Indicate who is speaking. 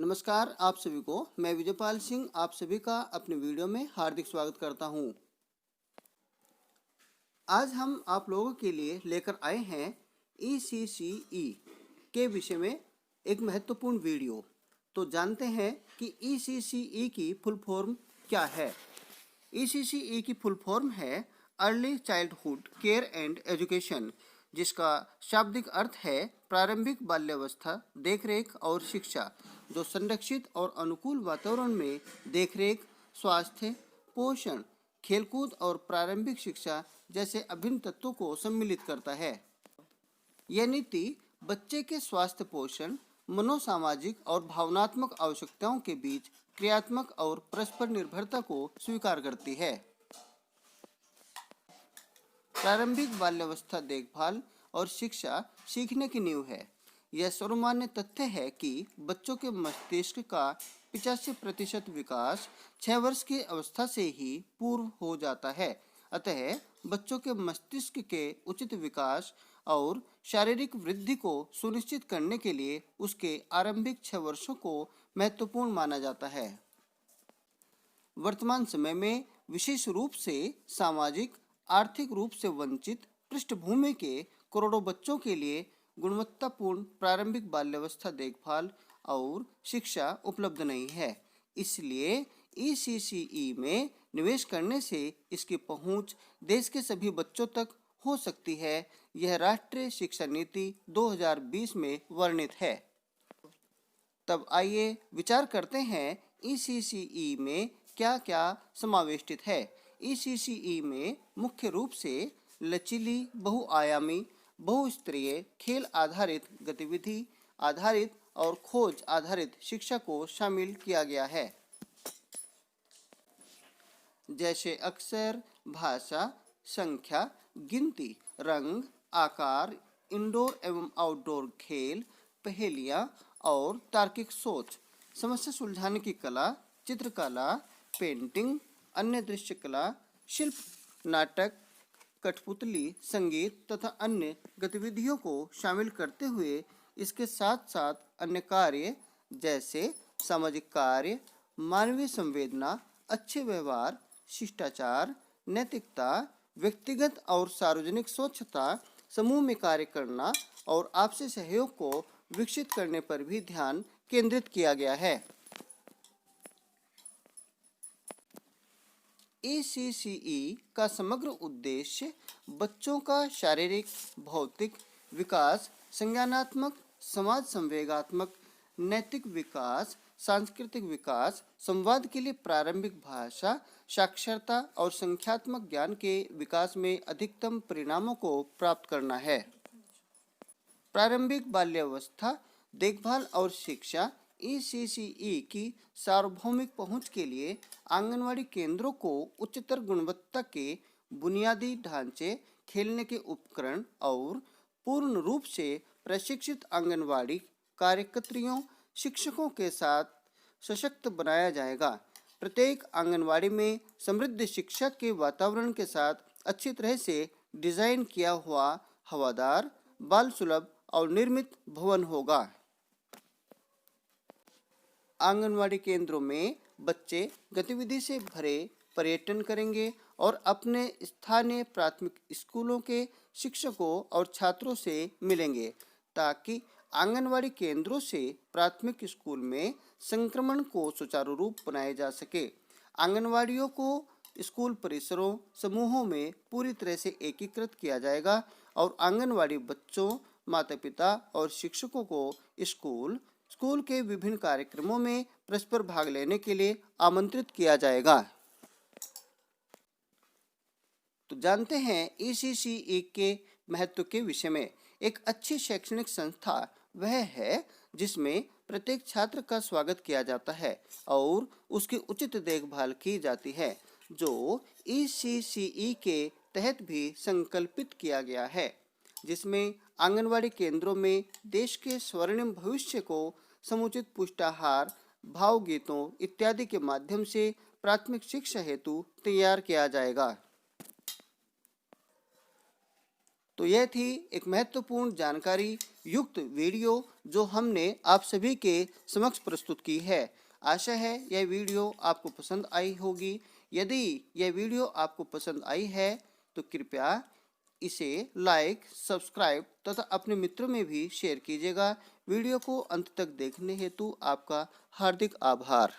Speaker 1: नमस्कार आप सभी को। मैं विजयपाल सिंह आप सभी का अपने वीडियो में हार्दिक स्वागत करता हूं। आज हम आप लोगों के लिए लेकर आए हैं ECCE के विषय में एक महत्वपूर्ण वीडियो। तो जानते हैं कि ECCE की फुल फॉर्म क्या है। ECCE की फुल फॉर्म है early childhood care and education, जिसका शाब्दिक अर्थ है प्रारंभिक बाल्यावस्था देखरेख और शिक्षा, जो संरक्षित और अनुकूल वातावरण में देखरेख, स्वास्थ्य, पोषण, खेलकूद और प्रारंभिक शिक्षा जैसे अभिन्न तत्वों को सम्मिलित करता है। यह नीति बच्चे के स्वास्थ्य, पोषण, मनोसामाजिक और भावनात्मक आवश्यकताओं के बीच क्रियात्मक और परस्पर निर्भरता को स्वीकार करती है। प्रारंभिक बाल्यावस्था देखभाल और शिक्षा सीखने की नींव है। यह सर्वमान्य तथ्य है कि बच्चों के मस्तिष्क का 85% विकास 6 वर्ष की अवस्था से ही पूर्व हो जाता है। अतः बच्चों के मस्तिष्क के उचित विकास और शारीरिक वृद्धि को सुनिश्चित करने के लिए उसके आरंभिक 6 वर्षों को महत्वपूर्ण माना जाता है। वर्तमान समय में विशेष रूप से सामाजिक, आर्थिक रूप से वंचित पृष्ठभूमि के करोड़ों बच्चों के लिए गुणवत्तापूर्ण प्रारंभिक बाल्यावस्था देखभाल और शिक्षा उपलब्ध नहीं है। इसलिए ECCE में निवेश करने से इसकी पहुंच देश के सभी बच्चों तक हो सकती है। यह राष्ट्रीय शिक्षा नीति 2020 में वर्णित है। तब आइए विचार करते हैं ECCE में क्या क्या समावेशित है। ECCE में मुख्य रूप से लचीली, बहुआयामी, बहुस्तरीय, खेल आधारित, गतिविधि आधारित और खोज आधारित शिक्षा को शामिल किया गया है, जैसे अक्षर, भाषा, संख्या, गिनती, रंग, आकार, इंडोर एवं आउटडोर खेल, पहेलियां और तार्किक सोच, समस्या सुलझाने की कला, चित्रकला, पेंटिंग, अन्य दृश्य कला, शिल्प, नाटक, कठपुतली, संगीत तथा अन्य गतिविधियों को शामिल करते हुए इसके साथ साथ अन्य कार्य जैसे सामाजिक कार्य, मानवीय संवेदना, अच्छे व्यवहार, शिष्टाचार, नैतिकता, व्यक्तिगत और सार्वजनिक स्वच्छता, समूह में कार्य करना और आपसी सहयोग को विकसित करने पर भी ध्यान केंद्रित किया गया है। ECCE का समग्र उद्देश्य बच्चों का शारीरिक, भौतिक विकास, संज्ञानात्मक, समाज संवेगात्मक, नैतिक विकास, सांस्कृतिक विकास, संवाद के लिए प्रारंभिक भाषा, साक्षरता और संख्यात्मक ज्ञान के विकास में अधिकतम परिणामों को प्राप्त करना है। प्रारंभिक बाल्यावस्था देखभाल और शिक्षा ECCE की सार्वभौमिक पहुंच के लिए आंगनवाड़ी केंद्रों को उच्चतर गुणवत्ता के बुनियादी ढांचे, खेलने के उपकरण और पूर्ण रूप से प्रशिक्षित आंगनवाड़ी कार्यकर्त्रियों, शिक्षकों के साथ सशक्त बनाया जाएगा। प्रत्येक आंगनवाड़ी में समृद्ध शिक्षा के वातावरण के साथ अच्छी तरह से डिजाइन किया हुआ हवादार, बाल सुलभ और निर्मित भवन होगा। आंगनवाड़ी केंद्रों में बच्चे गतिविधि से भरे पर्यटन करेंगे और अपने स्थानीय प्राथमिक स्कूलों के शिक्षकों और छात्रों से मिलेंगे, ताकि आंगनवाड़ी केंद्रों से प्राथमिक स्कूल में संक्रमण को सुचारू रूप बनाया जा सके। आंगनवाड़ियों को स्कूल परिसरों, समूहों में पूरी तरह से एकीकृत किया जाएगा और आंगनवाड़ी बच्चों, माता-पिता और शिक्षकों को स्कूल के विभिन्न कार्यक्रमों में परस्पर भाग लेने के लिए आमंत्रित किया जाएगा। तो जानते हैं ECCE के महत्व के विषय में। एक अच्छी शैक्षणिक संस्था वह है जिसमें प्रत्येक छात्र का स्वागत किया जाता है और उसकी उचित देखभाल की जाती है, जो ECCE के तहत भी संकल्पित किया गया है, जिसमें आंगनवाड़ी केंद्रों में देश के स्वर्णिम भविष्य को समुचित पुष्टाहार, भावगीतों इत्यादि के माध्यम से प्राथमिक शिक्षा हेतु तैयार किया जाएगा। तो यह थी एक महत्वपूर्ण जानकारी युक्त वीडियो जो हमने आप सभी के समक्ष प्रस्तुत की है। आशा है यह वीडियो आपको पसंद आई होगी। यदि यह वीडियो आपको पसंद आई है तो कृपया इसे लाइक, सब्सक्राइब तथा अपने मित्रों में भी शेयर कीजिएगा। वीडियो को अंत तक देखने हेतु आपका हार्दिक आभार।